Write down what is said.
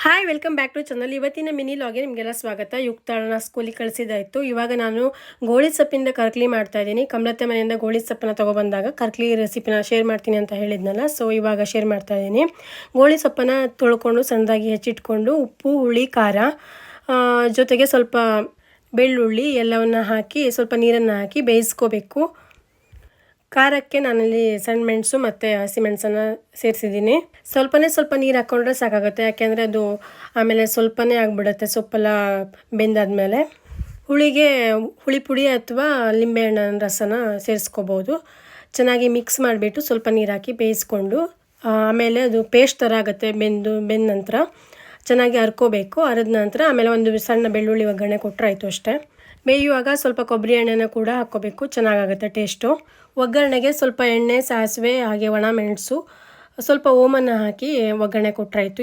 Hi welcome back to channel. ಇವತ್ತಿನ mini ಲಾಗೆ ನಿಮಗೆಲ್ಲ ಸ್ವಾಗತ. ಯುಕ್ತಾಳನ್ನ ಸ್ಕೂಲಿಗೆ ಕಳಿಸಿದಾಯಿತು. ಇವಾಗ ನಾನು ಗೋಳಿ ಸೊಪ್ಪಿಂದ ಕರ್ಕಲಿ ಮಾಡ್ತಾ ಇದ್ದೀನಿ. ಕಮಲತ್ತೆ ಮನೆಯಿಂದ ಗೋಳಿ ಸೊಪ್ಪನ್ನ ತೊಗೊಬಂದಾಗ ಕರ್ಕಲಿ ರೆಸಿಪಿನ ಶೇರ್ ಮಾಡ್ತೀನಿ ಅಂತ ಹೇಳಿದ್ನಲ್ಲ, ಸೊ ಇವಾಗ ಶೇರ್ ಮಾಡ್ತಾ ಇದ್ದೀನಿ. ಗೋಳಿ ಸೊಪ್ಪನ್ನು ತೊಳ್ಕೊಂಡು ಸಣ್ಣದಾಗಿ ಹೆಚ್ಚಿಟ್ಕೊಂಡು ಉಪ್ಪು, ಹುಳಿ, ಖಾರ ಜೊತೆಗೆ ಸ್ವಲ್ಪ ಬೆಳ್ಳುಳ್ಳಿ ಎಲ್ಲವನ್ನ ಹಾಕಿ ಸ್ವಲ್ಪ ನೀರನ್ನು ಹಾಕಿ ಬೇಯಿಸ್ಕೋಬೇಕು. ಖಾರಕ್ಕೆ ನಾನಲ್ಲಿ ಸಣ್ಣ ಮೆಣಸು ಮತ್ತು ಹಸಿಮೆಣಸನ್ನು ಸೇರಿಸಿದ್ದೀನಿ. ಸ್ವಲ್ಪ ನೀರು ಹಾಕ್ಕೊಂಡ್ರೆ ಸಾಕಾಗುತ್ತೆ, ಯಾಕೆಂದರೆ ಅದು ಆಮೇಲೆ ಸ್ವಲ್ಪನೇ ಆಗಿಬಿಡುತ್ತೆ ಸೊಪ್ಪೆಲ್ಲ ಬೆಂದಾದ್ಮೇಲೆ. ಹುಳಿಗೆ ಹುಳಿ ಪುಡಿ ಅಥವಾ ಲಿಂಬೆಹಣ್ಣಿನ ರಸನ ಸೇರಿಸ್ಕೋಬೋದು. ಚೆನ್ನಾಗಿ ಮಿಕ್ಸ್ ಮಾಡಿಬಿಟ್ಟು ಸ್ವಲ್ಪ ನೀರು ಹಾಕಿ ಬೇಯಿಸ್ಕೊಂಡು ಆಮೇಲೆ ಅದು ಪೇಸ್ಟ್ ಥರ ಆಗುತ್ತೆ. ಬೆಂದ ನಂತರ ಚೆನ್ನಾಗಿ ಹರ್ಕೋಬೇಕು. ಅರಿದ ನಂತರ ಆಮೇಲೆ ಒಂದು ಸಣ್ಣ ಬೆಳ್ಳುಳ್ಳಿ ಒಗ್ಗರಣೆ ಕೊಟ್ಟರೆ ಆಯಿತು ಅಷ್ಟೇ. ಬೇಯುವಾಗ ಸ್ವಲ್ಪ ಕೊಬ್ಬರಿ ಎಣ್ಣೆನ ಕೂಡ ಹಾಕ್ಕೋಬೇಕು, ಚೆನ್ನಾಗಾಗುತ್ತೆ ಟೇಸ್ಟು. ಒಗ್ಗರಣೆಗೆ ಸ್ವಲ್ಪ ಎಣ್ಣೆ, ಸಾಸಿವೆ ಹಾಗೆ ಒಣ ಮೆಣಸು ಸ್ವಲ್ಪ ಓಮನ್ನು ಹಾಕಿ ಒಗ್ಗರಣೆ ಕೊಟ್ಟರಾಯಿತು.